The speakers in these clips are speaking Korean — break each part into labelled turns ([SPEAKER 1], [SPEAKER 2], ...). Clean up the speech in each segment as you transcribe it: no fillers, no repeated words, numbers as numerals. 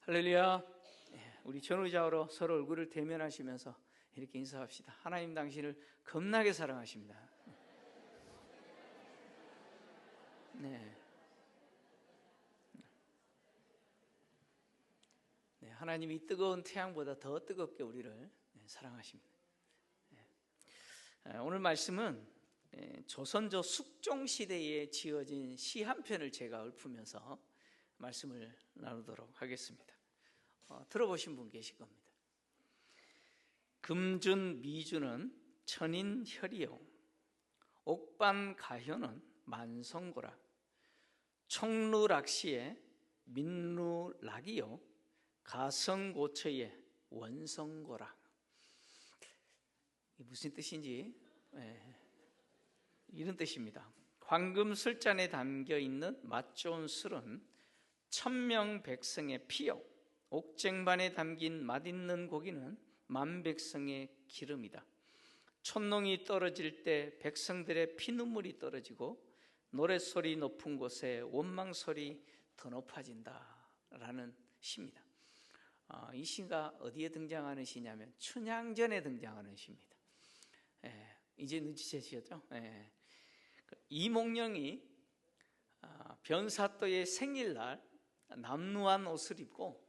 [SPEAKER 1] 할렐루야. 우리 전후좌우로 서로 얼굴을 대면하시면서 이렇게 인사합시다. 하나님 당신을 겁나게 사랑하십니다. 네. 하나님이 뜨거운 태양보다 더 뜨겁게 우리를 사랑하십니다. 오늘 말씀은 조선조 숙종시대에 지어진 시 한 편을 제가 읊으면서 말씀을 나누도록 하겠습니다. 들어보신 분 계실 겁니다. 금준 미주는 천인혈이요, 옥반가효는 만성고라, 총루락시의 민루락이요, 가성고처의 원성고라. 이게 무슨 뜻인지 이런 뜻입니다. 황금술잔에 담겨있는 맛 좋은 술은 천명백성의 피요, 옥쟁반에 담긴 맛있는 고기는 만백성의 기름이다. 촛농이 떨어질 때 백성들의 피눈물이 떨어지고 노랫소리 높은 곳에 원망소리 더 높아진다 라는 시입니다. 이 시가 어디에 등장하는 시냐면 춘향전에 등장하는 시입니다. 이제 눈치채시죠? 이몽룡이 변사또의 생일날 남루한 옷을 입고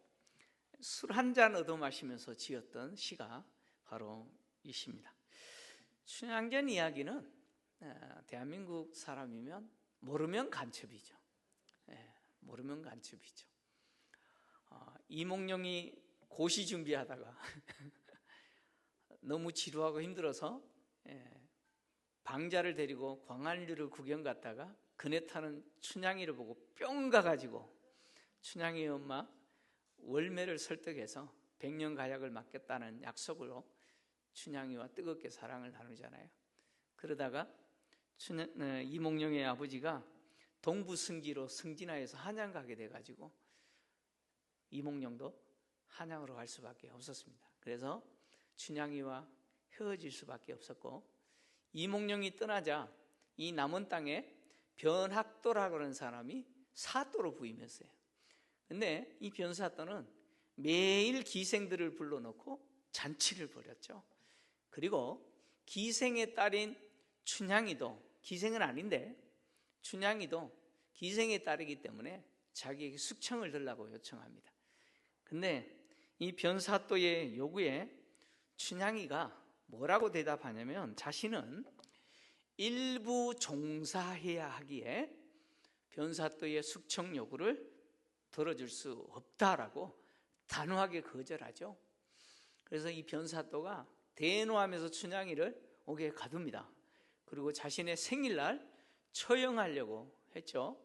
[SPEAKER 1] 술 한 잔 얻어 마시면서 지었던 시가 바로 이 시입니다. 춘향전 이야기는 대한민국 사람이면 모르면 간첩이죠. 모르면 간첩이죠. 이몽룡이 고시 준비하다가 너무 지루하고 힘들어서 방자를 데리고 광안리를 구경 갔다가 그네 타는 춘향이를 보고 뿅 가가지고 춘향이 엄마 월매를 설득해서 백년가약을 맡겠다는 약속으로 춘향이와 뜨겁게 사랑을 나누잖아요. 그러다가 이몽룡의 아버지가 동부승기로 승진하여서 한양 가게 돼가지고 이몽룡도 한양으로 갈 수밖에 없었습니다. 그래서 춘향이와 헤어질 수밖에 없었고, 이몽룡이 떠나자 이 남은 땅에 변학도라고 하는 사람이 사또로 부임했어요. 근데 이 변사또는 매일 기생들을 불러놓고 잔치를 벌였죠. 그리고 기생의 딸인 춘향이도, 기생은 아닌데 춘향이도 기생의 딸이기 때문에 자기에게 숙청을 들라고 요청합니다. 근데 이 변사또의 요구에 춘향이가 뭐라고 대답하냐면, 자신은 일부 종사해야 하기에 변사또의 숙청 요구를 들어줄 수 없다라고 단호하게 거절하죠. 그래서 이 변사또가 대노하면서 춘향이를 옥에 가둡니다. 그리고 자신의 생일날 처형하려고 했죠.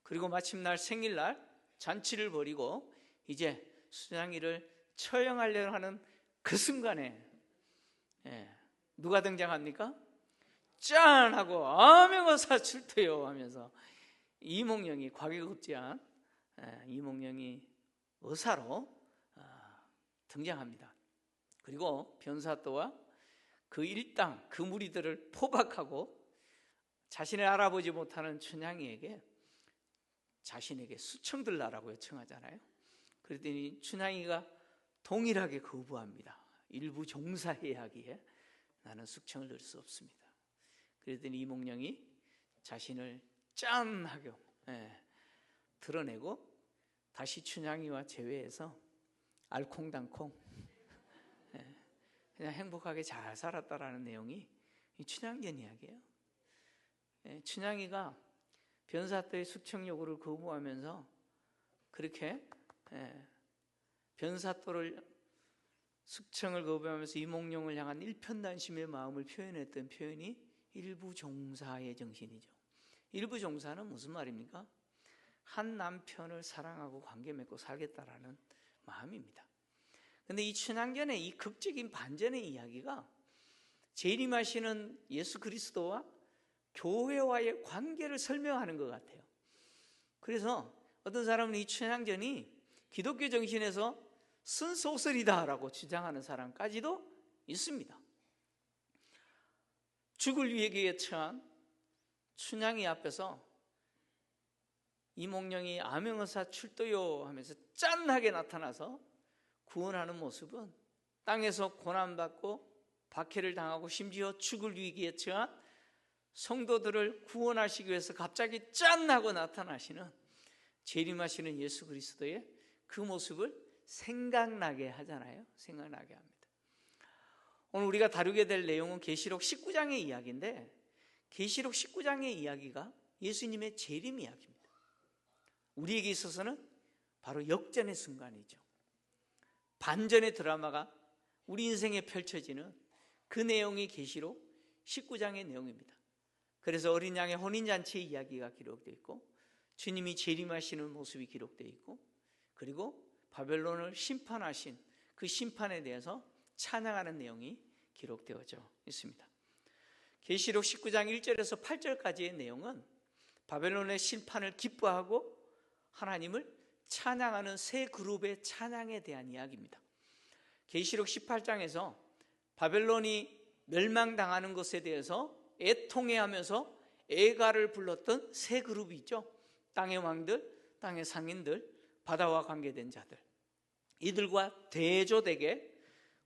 [SPEAKER 1] 그리고 마침날 생일날 잔치를 벌이고 이제 춘향이를 처형하려고 하는 그 순간에 누가 등장합니까? 짠! 하고 암행어사 출토요 하면서 이몽룡이, 과거급제한 이몽룡이 의사로 등장합니다. 그리고 변사또와 그 일당, 그 무리들을 포박하고 자신을 알아보지 못하는 춘향이에게 자신에게 수청 들라라고 요청하잖아요. 그랬더니 춘향이가 동일하게 거부합니다. 일부 종사해야 하기에 나는 숙청을 들 수 없습니다. 그랬더니 이몽룡이 자신을 짠하게 드러내고 다시 춘향이와 재회해서 알콩달콩 그냥 행복하게 잘 살았다라는 내용이 이 춘향전 이야기예요. 춘향이가 변사또의 숙청 요구를 거부하면서 그렇게 변사또를 숙청을 거부하면서 이몽룡을 향한 일편단심의 마음을 표현했던 표현이 일부 종사의 정신이죠. 일부 종사는 무슨 말입니까? 한 남편을 사랑하고 관계 맺고 살겠다라는 마음입니다. 그런데 이 춘향전의 이 극적인 반전의 이야기가 재림하시는 예수 그리스도와 교회와의 관계를 설명하는 것 같아요. 그래서 어떤 사람은 이 춘향전이 기독교 정신에서 쓴소설이다라고 주장하는 사람까지도 있습니다. 죽을 위기에 처한 춘향이 앞에서 이몽룡이 암행어사 출도요 하면서 짠하게 나타나서 구원하는 모습은 땅에서 고난받고 박해를 당하고 심지어 죽을 위기에 처한 성도들을 구원하시기 위해서 갑자기 짠하고 나타나시는, 재림하시는 예수 그리스도의 그 모습을 생각나게 하잖아요. 생각나게 합니다. 오늘 우리가 다루게 될 내용은 계시록 19장의 이야기인데, 계시록 19장의 이야기가 예수님의 재림 이야기입니다. 우리에게 있어서는 바로 역전의 순간이죠. 반전의 드라마가 우리 인생에 펼쳐지는 그 내용이 계시록 19장의 내용입니다. 그래서 어린 양의 혼인잔치의 이야기가 기록되어 있고, 주님이 재림하시는 모습이 기록되어 있고, 그리고 바벨론을 심판하신 그 심판에 대해서 찬양하는 내용이 기록되어져 있습니다. 계시록 19장 1절에서 8절까지의 내용은 바벨론의 심판을 기뻐하고 하나님을 찬양하는 세 그룹의 찬양에 대한 이야기입니다. 계시록 18장에서 바벨론이 멸망당하는 것에 대해서 애통해하면서 애가를 불렀던 세 그룹이 있죠. 땅의 왕들, 땅의 상인들, 바다와 관계된 자들. 이들과 대조되게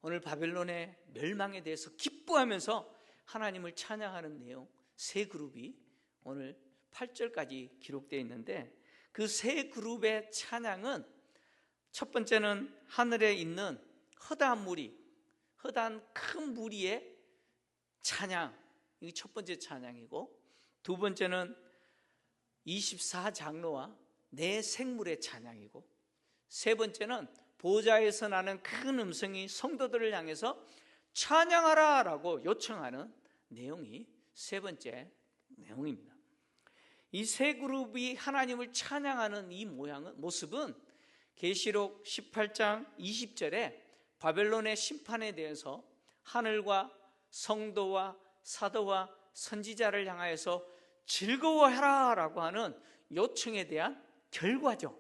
[SPEAKER 1] 오늘 바벨론의 멸망에 대해서 기뻐하면서 하나님을 찬양하는 내용 세 그룹이 오늘 8절까지 기록되어 있는데, 그 세 그룹의 찬양은 첫 번째는 하늘에 있는 허다한 무리, 허다한 큰 무리의 찬양, 이게 첫 번째 찬양이고, 두 번째는 24장로와 네 생물의 찬양이고, 세 번째는 보좌에서 나는 큰 음성이 성도들을 향해서 찬양하라 라고 요청하는 내용이 세 번째 내용입니다. 이 세 그룹이 하나님을 찬양하는 이 모습은 계시록 18장 20절에 바벨론의 심판에 대해서 하늘과 성도와 사도와 선지자를 향하여서 즐거워해라 라고 하는 요청에 대한 결과죠.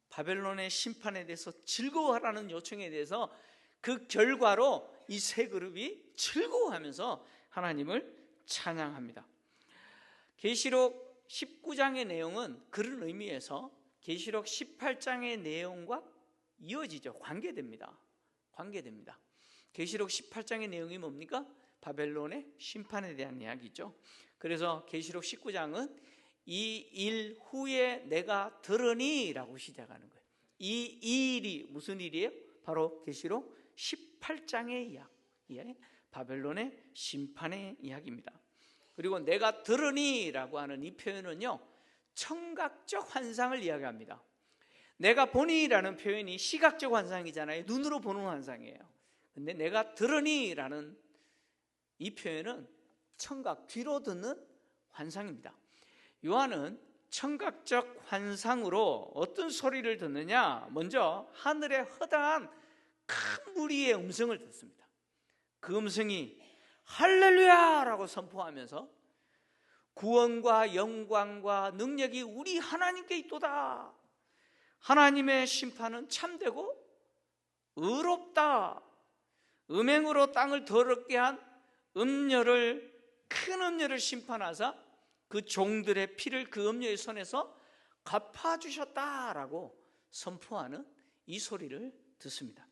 [SPEAKER 1] 바벨론의 심판에 대해서 즐거워하라는 요청에 대해서 그 결과로 이 세 그룹이 즐거워하면서 하나님을 찬양합니다. 계시록 19장의 내용은 그런 의미에서 계시록 18장의 내용과 이어지죠. 관계됩니다. 계시록 18장의 내용이 뭡니까? 바벨론의 심판에 대한 이야기죠. 그래서 계시록 19장은 이 일 후에 내가 들으니 라고 시작하는 거예요. 이 일이 무슨 일이에요? 바로 계시록 18장의 이야기, 바벨론의 심판의 이야기입니다. 그리고 내가 들으니 라고 하는 이 표현은요, 청각적 환상을 이야기합니다. 내가 보니 라는 표현이 시각적 환상이잖아요. 눈으로 보는 환상이에요. 근데 내가 들으니 라는 이 표현은 청각, 귀로 듣는 환상입니다. 요한은 청각적 환상으로 어떤 소리를 듣느냐? 먼저 하늘의 허다한 큰 무리의 음성을 듣습니다. 그 음성이 할렐루야라고 선포하면서 구원과 영광과 능력이 우리 하나님께 있도다. 하나님의 심판은 참되고 의롭다. 음행으로 땅을 더럽게 한 큰 음녀를 심판하사 그 종들의 피를 그 음녀의 손에서 갚아주셨다라고 선포하는 이 소리를 듣습니다.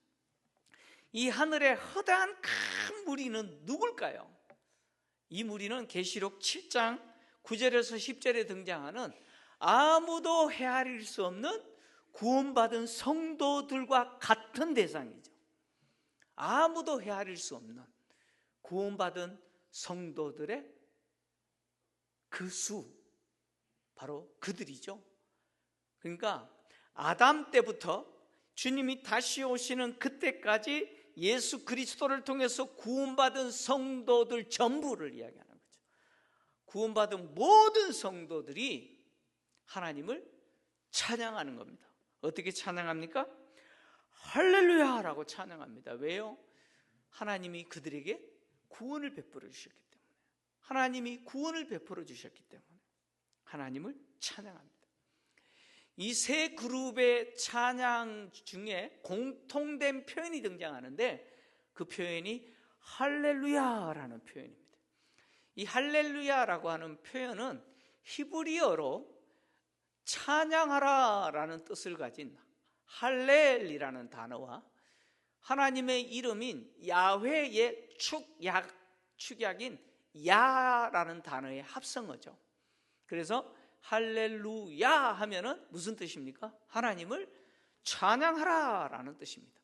[SPEAKER 1] 이 하늘의 허다한 큰 무리는 누굴까요? 이 무리는 계시록 7장 9절에서 10절에 등장하는 아무도 헤아릴 수 없는 구원받은 성도들과 같은 대상이죠. 아무도 헤아릴 수 없는 구원받은 성도들의 그 수, 바로 그들이죠. 그러니까 아담 때부터 주님이 다시 오시는 그때까지 예수 그리스도를 통해서 구원받은 성도들 전부를 이야기하는 거죠. 구원받은 모든 성도들이 하나님을 찬양하는 겁니다. 어떻게 찬양합니까? 할렐루야라고 찬양합니다. 왜요? 하나님이 그들에게 구원을 베풀어 주셨기 때문에, 하나님이 구원을 베풀어 주셨기 때문에 하나님을 찬양합니다. 이 세 그룹의 찬양 중에 공통된 표현이 등장하는데, 그 표현이 할렐루야라는 표현입니다. 이 할렐루야라고 하는 표현은 히브리어로 찬양하라라는 뜻을 가진 할렐이라는 단어와 하나님의 이름인 야훼의 축약인 야라는 단어의 합성어죠. 그래서 할렐루야 하면은 무슨 뜻입니까? 하나님을 찬양하라라는 뜻입니다.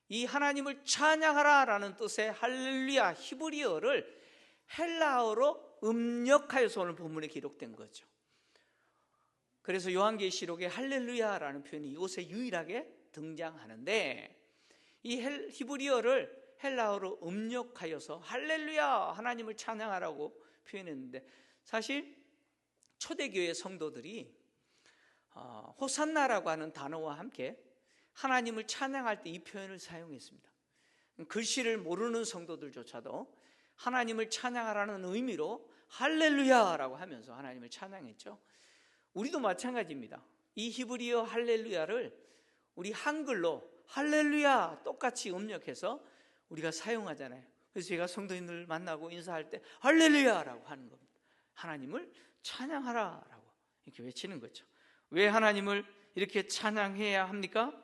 [SPEAKER 1] 이 하나님을 찬양하라라는 뜻의 할렐루야 히브리어를 헬라어로 음력하여서 오늘 본문에 기록된 거죠. 그래서 요한계시록에 할렐루야라는 표현이 이곳에 유일하게 등장하는데, 이 히브리어를 헬라어로 음력하여서 할렐루야 하나님을 찬양하라고 표현했는데, 사실 초대교회 성도들이 호산나라고 하는 단어와 함께 하나님을 찬양할 때 이 표현을 사용했습니다. 글씨를 모르는 성도들조차도 하나님을 찬양하라는 의미로 할렐루야라고 하면서 하나님을 찬양했죠. 우리도 마찬가지입니다. 이 히브리어 할렐루야를 우리 한글로 할렐루야 똑같이 음력해서 우리가 사용하잖아요. 그래서 제가 성도님들 만나고 인사할 때 할렐루야라고 하는 겁니다. 하나님을 찬양하라라고 이렇게 외치는 거죠. 왜 하나님을 이렇게 찬양해야 합니까?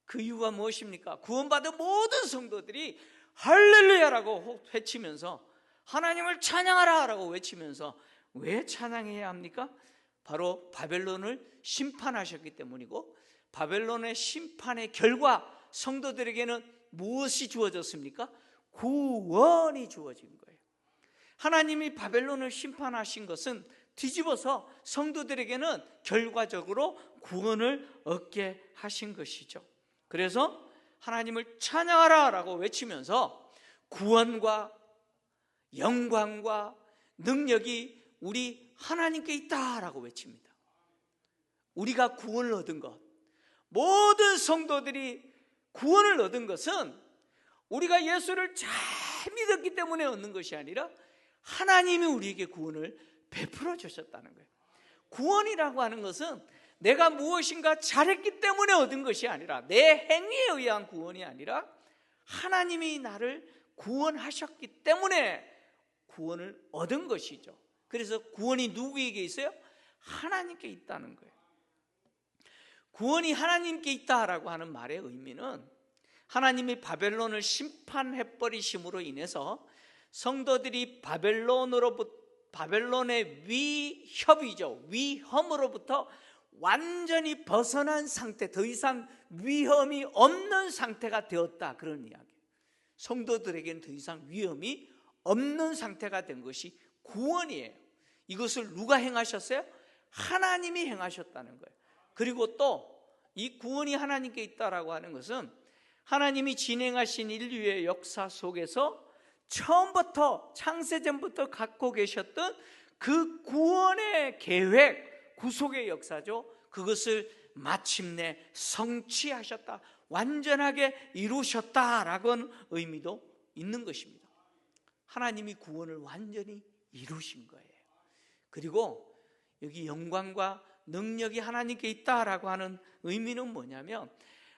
[SPEAKER 1] 그 이유가 무엇입니까? 구원받은 모든 성도들이 할렐루야라고 외치면서 하나님을 찬양하라라고 외치면서 왜 찬양해야 합니까? 바로 바벨론을 심판하셨기 때문이고, 바벨론의 심판의 결과 성도들에게는 무엇이 주어졌습니까? 구원이 주어진 거예요. 하나님이 바벨론을 심판하신 것은 뒤집어서 성도들에게는 결과적으로 구원을 얻게 하신 것이죠. 그래서 하나님을 찬양하라라고 외치면서 구원과 영광과 능력이 우리 하나님께 있다라고 외칩니다. 우리가 구원을 얻은 것, 모든 성도들이 구원을 얻은 것은 우리가 예수를 잘 믿었기 때문에 얻는 것이 아니라 하나님이 우리에게 구원을 베풀어 주셨다는 거예요. 구원이라고 하는 것은 내가 무엇인가 잘했기 때문에 얻은 것이 아니라, 내 행위에 의한 구원이 아니라 하나님이 나를 구원하셨기 때문에 구원을 얻은 것이죠. 그래서 구원이 누구에게 있어요? 하나님께 있다는 거예요. 구원이 하나님께 있다라고 하는 말의 의미는, 하나님이 바벨론을 심판해버리심으로 인해서 성도들이 바벨론의 위험으로부터 완전히 벗어난 상태, 더 이상 위험이 없는 상태가 되었다, 그런 이야기예요. 성도들에게는 더 이상 위험이 없는 상태가 된 것이 구원이에요. 이것을 누가 행하셨어요? 하나님이 행하셨다는 거예요. 그리고 또 이 구원이 하나님께 있다라고 하는 것은 하나님이 진행하신 인류의 역사 속에서 처음부터, 창세전부터 갖고 계셨던 그 구원의 계획, 구속의 역사죠. 그것을 마침내 성취하셨다, 완전하게 이루셨다라는 의미도 있는 것입니다. 하나님이 구원을 완전히 이루신 거예요. 그리고 여기 영광과 능력이 하나님께 있다라고 하는 의미는 뭐냐면,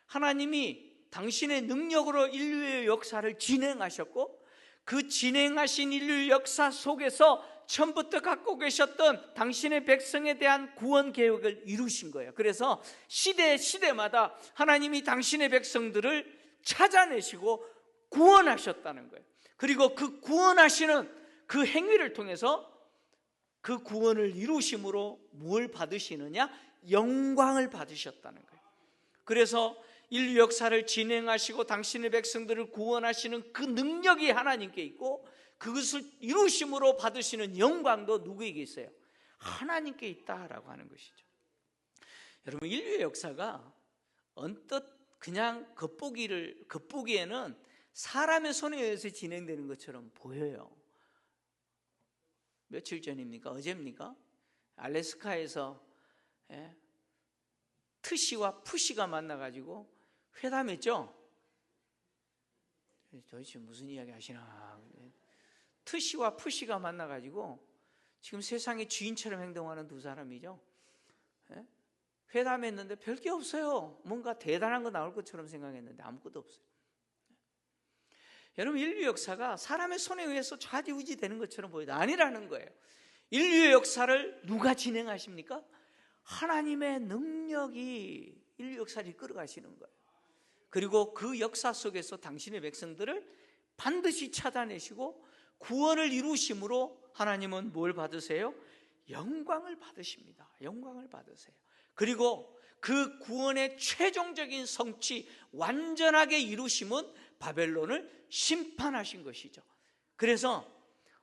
[SPEAKER 1] 하나님이 당신의 능력으로 인류의 역사를 진행하셨고, 그 진행하신 인류 역사 속에서 처음부터 갖고 계셨던 당신의 백성에 대한 구원 계획을 이루신 거예요. 그래서 시대마다 하나님이 당신의 백성들을 찾아내시고 구원하셨다는 거예요. 그리고 그 구원하시는 그 행위를 통해서 그 구원을 이루심으로 뭘 받으시느냐? 영광을 받으셨다는 거예요. 그래서 인류 역사를 진행하시고 당신의 백성들을 구원하시는 그 능력이 하나님께 있고, 그것을 이루심으로 받으시는 영광도 누구에게 있어요? 하나님께 있다라고 하는 것이죠. 여러분, 인류의 역사가 언뜻 그냥 겉보기에는 사람의 손에 의해서 진행되는 것처럼 보여요. 며칠 전입니까? 어제입니까? 알래스카에서 트시와 푸시가 만나가지고 회담했죠. 도대체 무슨 이야기 하시나. 트시와 푸시가 만나가지고 지금 세상의 주인처럼 행동하는 두 사람이죠. 회담했는데 별게 없어요. 뭔가 대단한 거 나올 것처럼 생각했는데 아무것도 없어요. 여러분, 인류 역사가 사람의 손에 의해서 좌지우지 되는 것처럼 보여도 아니라는 거예요. 인류의 역사를 누가 진행하십니까? 하나님의 능력이 인류 역사를 이끌어가시는 거예요. 그리고 그 역사 속에서 당신의 백성들을 반드시 찾아내시고 구원을 이루심으로 하나님은 뭘 받으세요? 영광을 받으십니다. 영광을 받으세요. 그리고 그 구원의 최종적인 성취, 완전하게 이루심은 바벨론을 심판하신 것이죠. 그래서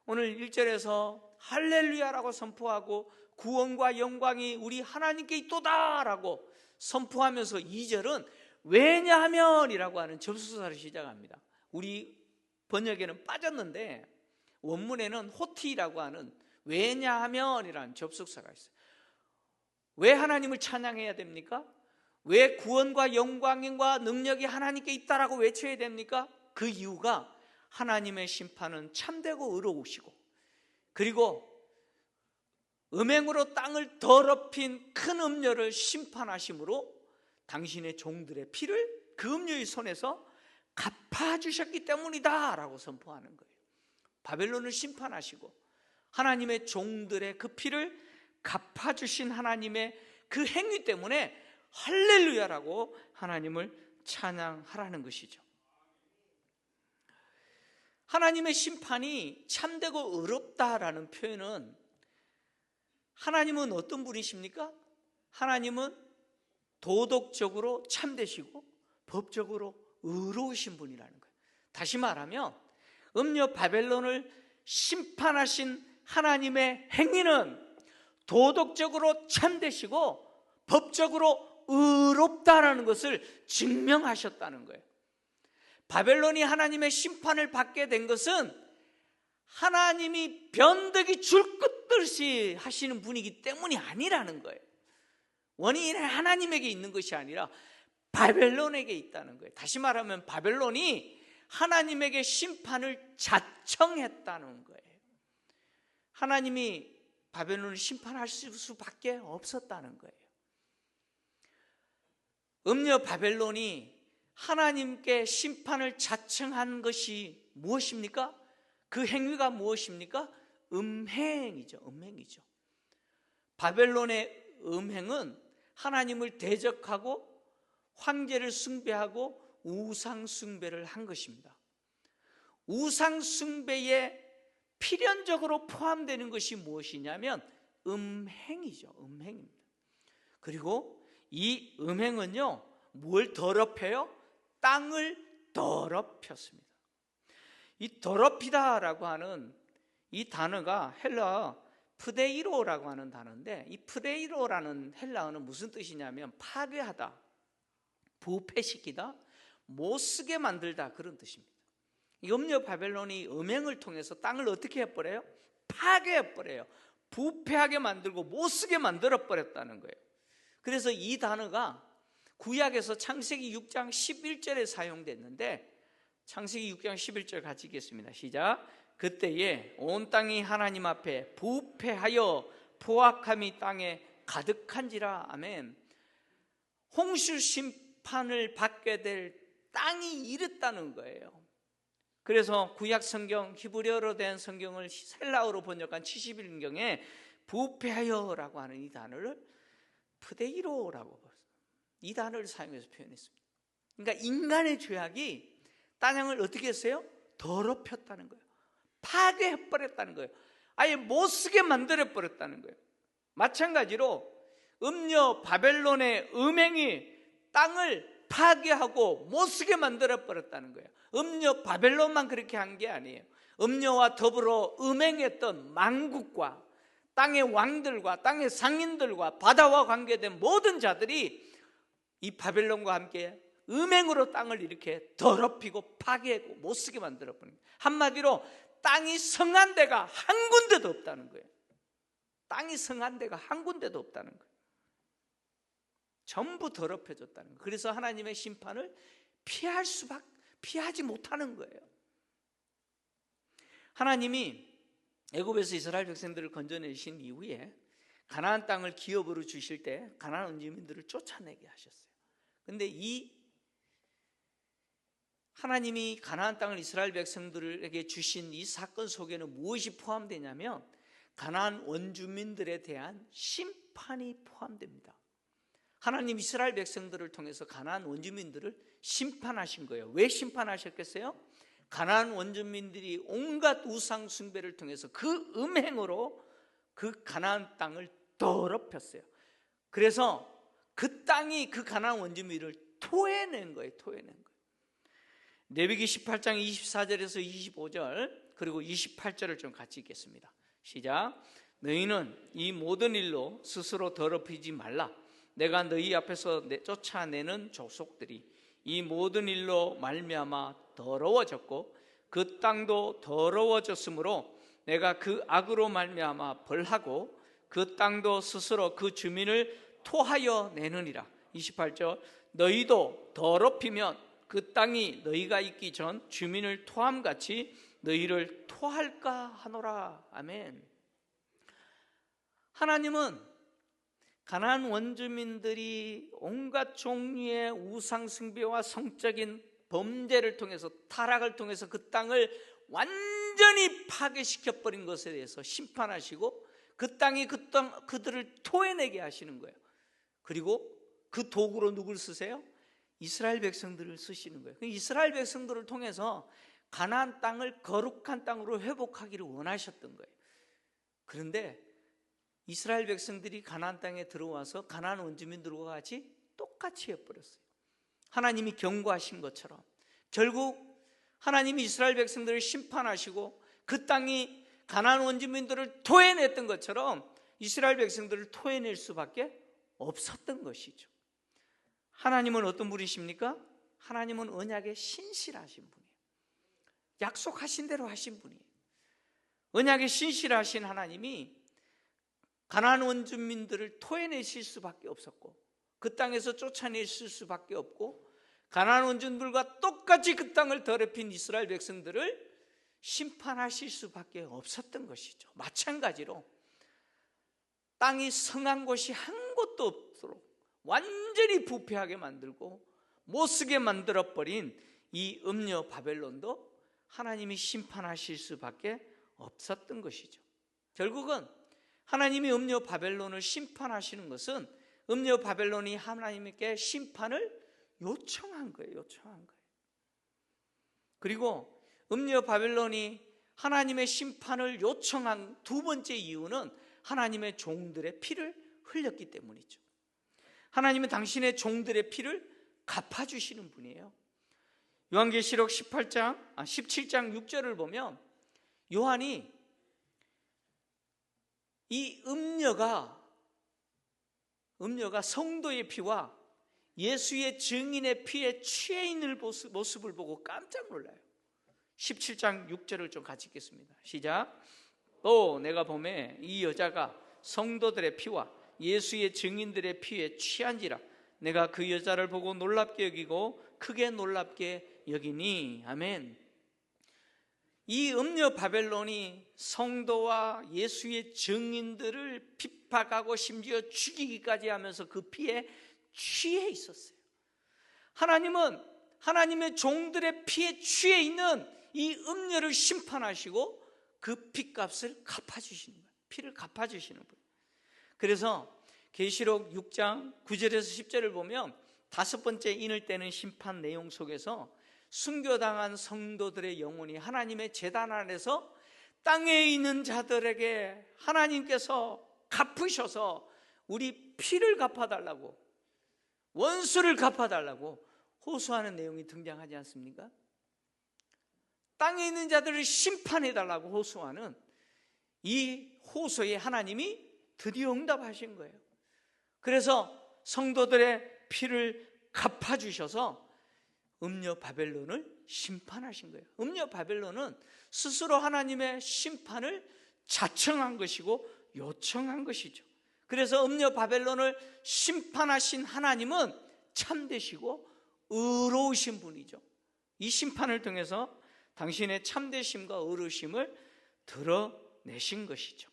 [SPEAKER 1] 오늘 1절에서 할렐루야라고 선포하고 구원과 영광이 우리 하나님께 있도다 라고 선포하면서 2절은 왜냐하면이라고 하는 접수사를 시작합니다. 우리 번역에는 빠졌는데 원문에는 호티라고 하는 왜냐하면이라는 접속사가 있어요. 왜 하나님을 찬양해야 됩니까? 왜 구원과 영광과 능력이 하나님께 있다라고 외쳐야 됩니까? 그 이유가 하나님의 심판은 참되고 의로우시고, 그리고 음행으로 땅을 더럽힌 큰 음녀를 심판하심으로 당신의 종들의 피를 그 음녀의 손에서 갚아주셨기 때문이다 라고 선포하는 거예요. 바벨론을 심판하시고 하나님의 종들의 그 피를 갚아주신 하나님의 그 행위 때문에 할렐루야라고 하나님을 찬양하라는 것이죠. 하나님의 심판이 참되고 의롭다라는 표현은, 하나님은 어떤 분이십니까? 하나님은 도덕적으로 참되시고 법적으로 의로우신 분이라는 거예요. 다시 말하면 음녀 바벨론을 심판하신 하나님의 행위는 도덕적으로 참되시고 법적으로 의롭다라는 것을 증명하셨다는 거예요. 바벨론이 하나님의 심판을 받게 된 것은 하나님이 변덕이 줄것듯이 하시는 분이기 때문이 아니라는 거예요. 원인은 하나님에게 있는 것이 아니라 바벨론에게 있다는 거예요. 다시 말하면 바벨론이 하나님에게 심판을 자청했다는 거예요. 하나님이 바벨론을 심판할 수밖에 없었다는 거예요. 음녀 바벨론이 하나님께 심판을 자청한 것이 무엇입니까? 그 행위가 무엇입니까? 음행이죠. 음행이죠. 바벨론의 음행은 하나님을 대적하고 황제를 숭배하고 우상 숭배를 한 것입니다. 우상 숭배에 필연적으로 포함되는 것이 무엇이냐면 음행이죠. 음행입니다. 그리고 이 음행은요, 뭘 더럽혀요? 땅을 더럽혔습니다. 이 더럽히다라고 하는 이 단어가 헬라어 프데이로라고 하는 단어인데, 이 프데이로라는 헬라어는 무슨 뜻이냐면 파괴하다, 부패시키다, 못쓰게 만들다, 그런 뜻입니다. 이 음녀 바벨론이 음행을 통해서 땅을 어떻게 해버려요? 파괴해버려요. 부패하게 만들고 못쓰게 만들어버렸다는 거예요. 그래서 이 단어가 구약에서 창세기 6장 11절에 사용됐는데, 창세기 6장 11절 같이 읽겠습니다. 시작. 그때에 온 땅이 하나님 앞에 부패하여 포악함이 땅에 가득한지라. 아멘. 홍수 심판을 받게 될 땅이 이랬다는 거예요. 그래서 구약 성경 히브리어로 된 성경을 헬라어로 번역한 71인경에 부패하여라고 하는 이 단어를 프데이로라고 이 단어를 사용해서 표현했습니다. 그러니까 인간의 죄악이 땅을 어떻게 했어요? 더럽혔다는 거예요. 파괴해버렸다는 거예요. 아예 못쓰게 만들어버렸다는 거예요. 마찬가지로 음녀 바벨론의 음행이 땅을 파괴하고 못쓰게 만들어버렸다는 거예요. 음녀 바벨론만 그렇게 한 게 아니에요. 음녀와 더불어 음행했던 만국과 땅의 왕들과 땅의 상인들과 바다와 관계된 모든 자들이 이 바벨론과 함께 음행으로 땅을 이렇게 더럽히고 파괴하고 못쓰게 만들어버린 거예요. 한마디로 땅이 성한 데가 한 군데도 없다는 거예요. 땅이 성한 데가 한 군데도 없다는 거예요. 전부 더럽혀졌다는 거예요. 그래서 하나님의 심판을 피하지 못하는 거예요. 하나님이 애굽에서 이스라엘 백성들을 건져내신 이후에 가나안 땅을 기업으로 주실 때 가나안 원주민들을 쫓아내게 하셨어요. 그런데 이 하나님이 가나안 땅을 이스라엘 백성들에게 주신 이 사건 속에는 무엇이 포함되냐면, 가나안 원주민들에 대한 심판이 포함됩니다. 하나님 이스라엘 백성들을 통해서 가나안 원주민들을 심판하신 거예요. 왜 심판하셨겠어요? 가나안 원주민들이 온갖 우상 숭배를 통해서 그 음행으로 그 가나안 땅을 더럽혔어요. 그래서 그 땅이 그 가나안 원주민을 토해낸 거예요. 토해낸 거예요. 레위기 18장 24절에서 25절 그리고 28절을 좀 같이 읽겠습니다. 시작. 너희는 이 모든 일로 스스로 더럽히지 말라. 내가 너희 앞에서 쫓아내는 족속들이 이 모든 일로 말미암아 더러워졌고 그 땅도 더러워졌으므로 내가 그 악으로 말미암아 벌하고 그 땅도 스스로 그 주민을 토하여 내느니라. 28절. 너희도 더럽히면 그 땅이 너희가 있기 전 주민을 토함같이 너희를 토할까 하노라. 아멘. 하나님은 가나안 원주민들이 온갖 종류의 우상 숭배와 성적인 범죄를 통해서 타락을 통해서 그 땅을 완전히 파괴시켜 버린 것에 대해서 심판하시고 그 땅이 그들을 토해내게 하시는 거예요. 그리고 그 도구로 누굴 쓰세요? 이스라엘 백성들을 쓰시는 거예요. 이스라엘 백성들을 통해서 가나안 땅을 거룩한 땅으로 회복하기를 원하셨던 거예요. 그런데 이스라엘 백성들이 가나안 땅에 들어와서 가나안 원주민들과 같이 똑같이 해버렸어요. 하나님이 경고하신 것처럼 결국 하나님이 이스라엘 백성들을 심판하시고 그 땅이 가나안 원주민들을 토해냈던 것처럼 이스라엘 백성들을 토해낼 수밖에 없었던 것이죠. 하나님은 어떤 분이십니까? 하나님은 언약에 신실하신 분이에요. 약속하신 대로 하신 분이에요. 언약에 신실하신 하나님이 가나안 원주민들을 토해내실 수밖에 없었고 그 땅에서 쫓아내실 수밖에 없고 가나안 원주민들과 똑같이 그 땅을 더럽힌 이스라엘 백성들을 심판하실 수밖에 없었던 것이죠. 마찬가지로 땅이 성한 곳이 한 곳도 없도록 완전히 부패하게 만들고 못쓰게 만들어버린 이 음녀 바벨론도 하나님이 심판하실 수밖에 없었던 것이죠. 결국은 하나님이 음녀 바벨론을 심판하시는 것은 음녀 바벨론이 하나님께 심판을 요청한 거예요. 요청한 거예요. 그리고 음녀 바벨론이 하나님의 심판을 요청한 두 번째 이유는 하나님의 종들의 피를 흘렸기 때문이죠. 하나님은 당신의 종들의 피를 갚아주시는 분이에요. 요한계시록 17장 6절을 보면 요한이 이 음녀가 성도의 피와 예수의 증인의 피에 취해 있는 모습을 보고 깜짝 놀라요. 17장 6절을 좀 같이 읽겠습니다. 시작. 또 내가 보매 이 여자가 성도들의 피와 예수의 증인들의 피에 취한지라. 내가 그 여자를 보고 놀랍게 여기고 크게 놀랍게 여기니. 아멘. 이 음녀 바벨론이 성도와 예수의 증인들을 핍박하고 심지어 죽이기까지 하면서 그 피에 취해 있었어요. 하나님은 하나님의 종들의 피에 취해 있는 이 음녀를 심판하시고 그 피값을 갚아주시는 거예요. 피를 갚아주시는 거예요. 그래서 계시록 6장 9절에서 10절을 보면 다섯 번째 인을 떼는 심판 내용 속에서 순교당한 성도들의 영혼이 하나님의 제단 안에서 땅에 있는 자들에게 하나님께서 갚으셔서 우리 피를 갚아달라고, 원수를 갚아달라고 호소하는 내용이 등장하지 않습니까? 땅에 있는 자들을 심판해달라고 호소하는 이 호소에 하나님이 드디어 응답하신 거예요. 그래서 성도들의 피를 갚아주셔서 음녀 바벨론을 심판하신 거예요. 음녀 바벨론은 스스로 하나님의 심판을 자청한 것이고 요청한 것이죠. 그래서 음녀 바벨론을 심판하신 하나님은 참되시고 의로우신 분이죠. 이 심판을 통해서 당신의 참되심과 의로우심을 드러내신 것이죠.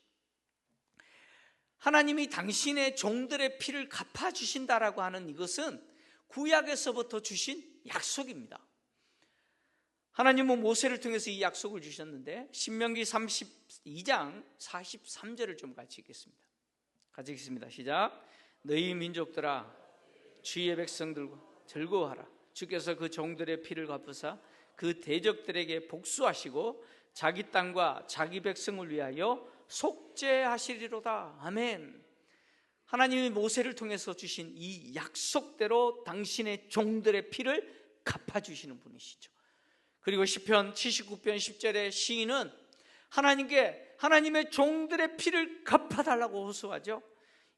[SPEAKER 1] 하나님이 당신의 종들의 피를 갚아주신다라고 하는 이것은 구약에서부터 주신 약속입니다. 하나님은 모세를 통해서 이 약속을 주셨는데 신명기 32장 43절을 좀 같이 읽겠습니다. 같이 읽겠습니다. 시작. 너희 민족들아 주의 백성들과 즐거워하라. 주께서 그 종들의 피를 갚으사 그 대적들에게 복수하시고 자기 땅과 자기 백성을 위하여 속죄하시리로다. 아멘. 하나님이 모세를 통해서 주신 이 약속대로 당신의 종들의 피를 갚아주시는 분이시죠. 그리고 시편 79편 10절에 시인은 하나님께 하나님의 종들의 피를 갚아달라고 호소하죠.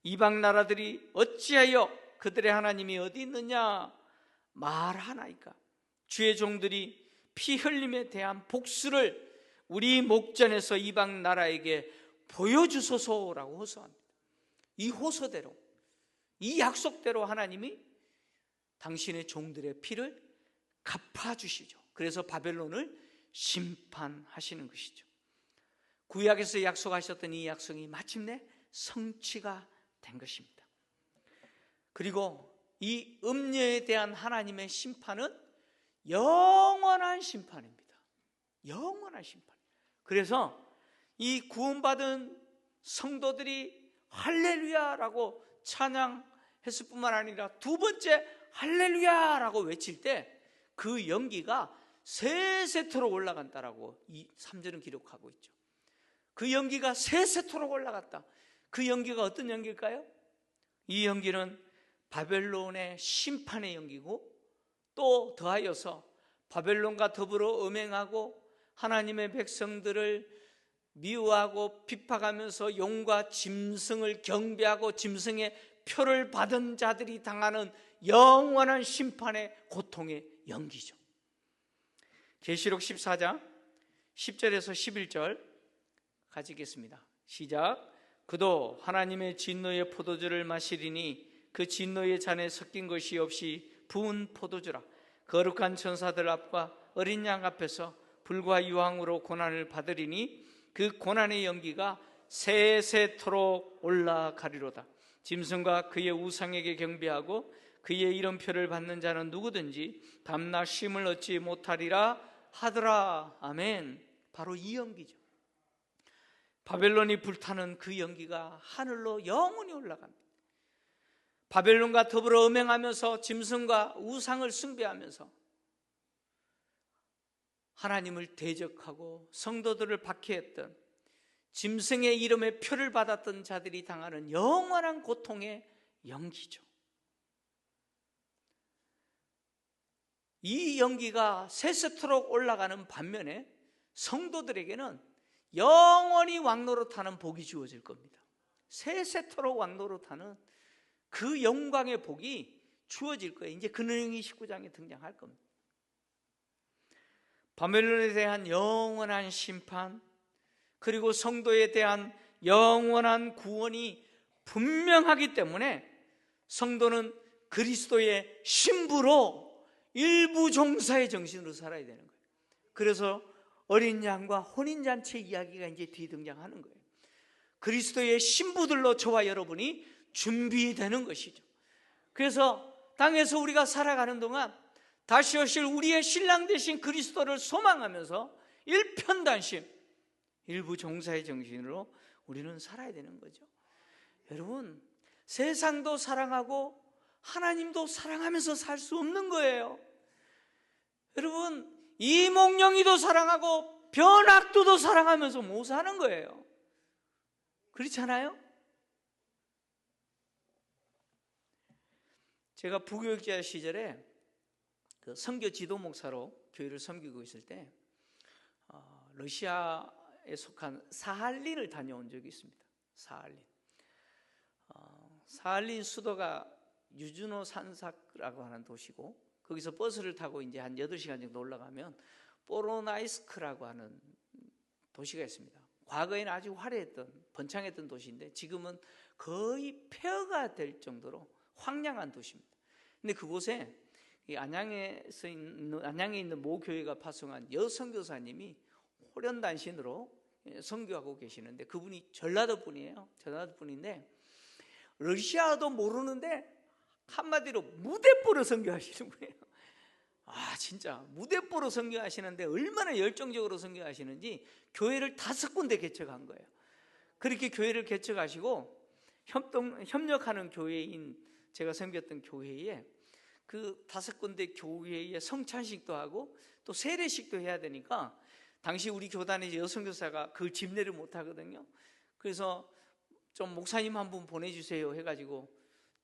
[SPEAKER 1] 이방 나라들이 어찌하여 그들의 하나님이 어디 있느냐 말하나이까. 주의 종들이 피 흘림에 대한 복수를 우리 목전에서 이방 나라에게 보여주소서라고 호소합니다. 이 호소대로, 이 약속대로 하나님이 당신의 종들의 피를 갚아주시죠. 그래서 바벨론을 심판하시는 것이죠. 구약에서 약속하셨던 이 약속이 마침내 성취가 된 것입니다. 그리고 이 음녀에 대한 하나님의 심판은 영원한 심판입니다. 영원한 심판. 그래서 이 구원받은 성도들이 할렐루야라고 찬양했을 뿐만 아니라 두 번째 할렐루야라고 외칠 때 그 연기가 세세토록 올라간다라고 이 3절은 기록하고 있죠. 그 연기가 세세토록 올라갔다. 그 연기가 어떤 연기일까요? 이 연기는 바벨론의 심판의 연기고 또 더하여서 바벨론과 더불어 음행하고 하나님의 백성들을 미워하고 핍박하면서 용과 짐승을 경배하고 짐승의 표를 받은 자들이 당하는 영원한 심판의 고통의 연기죠. 계시록 14장 10절에서 11절 같이 읽겠습니다. 시작. 그도 하나님의 진노의 포도주를 마시리니 그 진노의 잔에 섞인 것이 없이 부은 포도주라. 거룩한 천사들 앞과 어린 양 앞에서 불과 유황으로 고난을 받으리니 그 고난의 연기가 세세토록 올라가리로다. 짐승과 그의 우상에게 경배하고 그의 이름표를 받는 자는 누구든지 밤낮 쉼을 얻지 못하리라 하더라. 아멘. 바로 이 연기죠. 바벨론이 불타는 그 연기가 하늘로 영원히 올라갑니다. 바벨론과 더불어 음행하면서 짐승과 우상을 숭배하면서 하나님을 대적하고 성도들을 박해했던 짐승의 이름에 표를 받았던 자들이 당하는 영원한 고통의 연기죠. 이 연기가 세세토록 올라가는 반면에 성도들에게는 영원히 왕노릇하는 복이 주어질 겁니다. 세세토록 왕노릇하는 그 영광의 복이 주어질 거예요. 이제 그 내용이 19장에 등장할 겁니다. 바벨론에 대한 영원한 심판, 그리고 성도에 대한 영원한 구원이 분명하기 때문에 성도는 그리스도의 신부로 일부 종사의 정신으로 살아야 되는 거예요. 그래서 어린 양과 혼인잔치 이야기가 이제 뒤등장하는 거예요. 그리스도의 신부들로 저와 여러분이 준비되는 것이죠. 그래서 땅에서 우리가 살아가는 동안 다시 오실 우리의 신랑 되신 그리스도를 소망하면서 일편단심, 일부 종사의 정신으로 우리는 살아야 되는 거죠. 여러분, 세상도 사랑하고 하나님도 사랑하면서 살 수 없는 거예요. 여러분, 이몽룡이도 사랑하고 변학도도 사랑하면서 못 사는 거예요. 그렇잖아요? 제가 부교육자 시절에 그 선교 지도 목사로 교회를 섬기고 있을 때 러시아에 속한 사할린을 다녀온 적이 있습니다. 사할린 수도가 유즈노 산사라고 하는 도시고, 거기서 버스를 타고 이제 한 8시간 정도 올라가면 포로나이스크라고 하는 도시가 있습니다. 과거에는 아주 화려했던, 번창했던 도시인데 지금은 거의 폐허가 될 정도로 황량한 도시입니다. 근데 그곳에 안양에 있는 모 교회가 파송한 여선교사님이 호련단신으로 선교하고 계시는데, 그분이 전라도 분이에요. 전라도 분인데 러시아도 모르는데 한마디로 무대뽀로 선교하시는 분이에요. 진짜 무대뽀로 선교하시는데 얼마나 열정적으로 선교하시는지 교회를 5군데 개척한 거예요. 그렇게 교회를 개척하시고 협력하는 교회인 제가 섬겼던 교회에 그 5군데 교회에 성찬식도 하고 또 세례식도 해야 되니까 당시 우리 교단에 여선교사가 그걸 집례를 못 하거든요. 그래서 좀 목사님 한 분 보내주세요 해가지고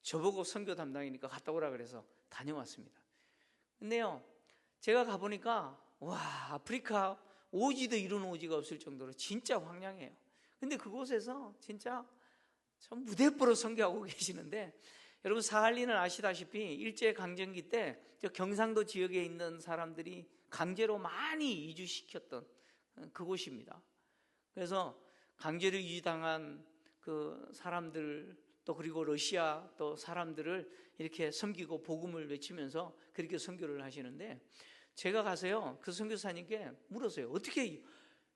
[SPEAKER 1] 저보고 선교 담당이니까 갔다 오라 그래서 다녀왔습니다. 근데요, 제가 가보니까 와, 아프리카 오지도 이런 오지가 없을 정도로 진짜 황량해요. 근데 그곳에서 진짜 참 무대뽀로 선교하고 계시는데, 여러분 사할리는 아시다시피 일제강점기 때 경상도 지역에 있는 사람들이 강제로 많이 이주시켰던 그곳입니다. 그래서 강제로 이주당한 그 사람들, 또 그리고 러시아 또 사람들을 이렇게 섬기고 복음을 외치면서 그렇게 선교를 하시는데, 제가 가서요 그 선교사님께 물었어요. 어떻게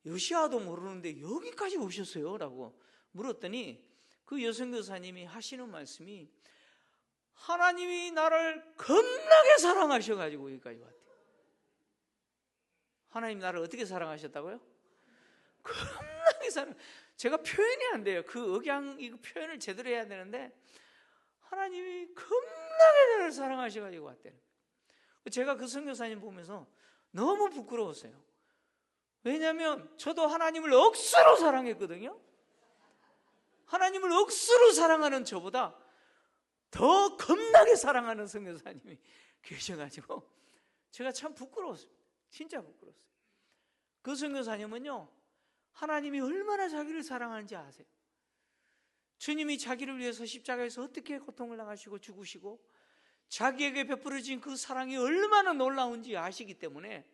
[SPEAKER 1] 러시아도 모르는데 여기까지 오셨어요? 라고 물었더니 그 여선교사님이 하시는 말씀이, 하나님이 나를 겁나게 사랑하셔가지고 여기까지 왔대요. 하나님 나를 어떻게 사랑하셨다고요? 겁나게 사랑. 제가 표현이 안 돼요. 그 억양, 이거 표현을 제대로 해야 되는데, 하나님이 겁나게 나를 사랑하셔가지고 왔대요. 제가 그 선교사님 보면서 너무 부끄러웠어요. 왜냐하면 저도 하나님을 억수로 사랑했거든요. 하나님을 억수로 사랑하는 저보다 더 겁나게 사랑하는 선교사님이 계셔가지고 제가 참 부끄러웠습니다. 진짜 부끄러웠어요. 그 선교사님은요, 하나님이 얼마나 자기를 사랑하는지 아세요? 주님이 자기를 위해서 십자가에서 어떻게 고통을 당하시고 죽으시고 자기에게 베풀어진 그 사랑이 얼마나 놀라운지 아시기 때문에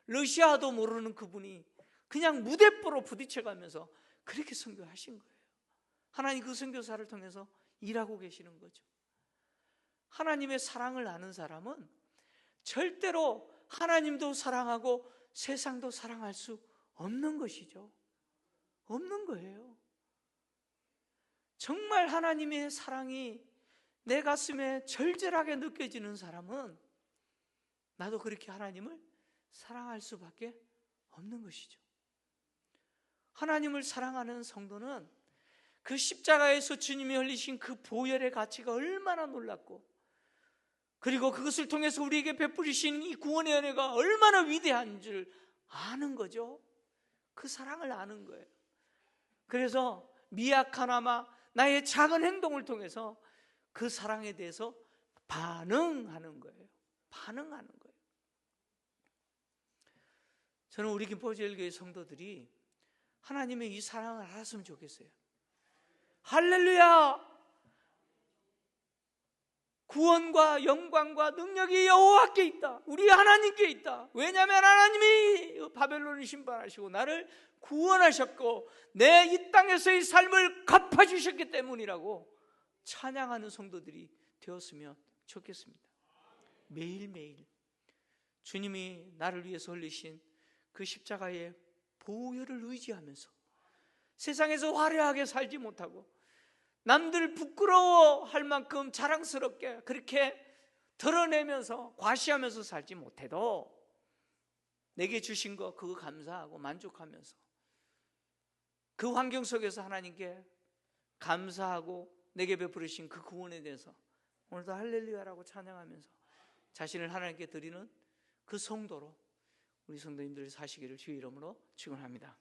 [SPEAKER 1] 러시아도 모르는 그분이 그냥 무대뽀로 부딪혀가면서 그렇게 선교하신 거예요. 하나님 그 선교사를 통해서 일하고 계시는 거죠. 하나님의 사랑을 아는 사람은 절대로 하나님도 사랑하고 세상도 사랑할 수 없는 것이죠. 없는 거예요. 정말 하나님의 사랑이 내 가슴에 절절하게 느껴지는 사람은 나도 그렇게 하나님을 사랑할 수밖에 없는 것이죠. 하나님을 사랑하는 성도는 그 십자가에서 주님이 흘리신 그 보혈의 가치가 얼마나 놀랍고, 그리고 그것을 통해서 우리에게 베풀으신 이 구원의 은혜가 얼마나 위대한 줄 아는 거죠. 그 사랑을 아는 거예요. 그래서 미약하나마 나의 작은 행동을 통해서 그 사랑에 대해서 반응하는 거예요. 반응하는 거예요. 저는 우리 김포제일교회 성도들이 하나님의 이 사랑을 알았으면 좋겠어요. 할렐루야! 구원과 영광과 능력이 여호와께 있다. 우리 하나님께 있다. 왜냐하면 하나님이 바벨론을 심판하시고 나를 구원하셨고 내 이 땅에서의 삶을 갚아주셨기 때문이라고 찬양하는 성도들이 되었으면 좋겠습니다. 매일매일 주님이 나를 위해서 흘리신 그 십자가의 보혈을 의지하면서 세상에서 화려하게 살지 못하고 남들 부끄러워할 만큼 자랑스럽게 그렇게 드러내면서 과시하면서 살지 못해도 내게 주신 거 그거 감사하고 만족하면서 그 환경 속에서 하나님께 감사하고 내게 베풀으신 그 구원에 대해서 오늘도 할렐루야라고 찬양하면서 자신을 하나님께 드리는 그 성도로 우리 성도님들이 사시기를 주의 이름으로 축원합니다.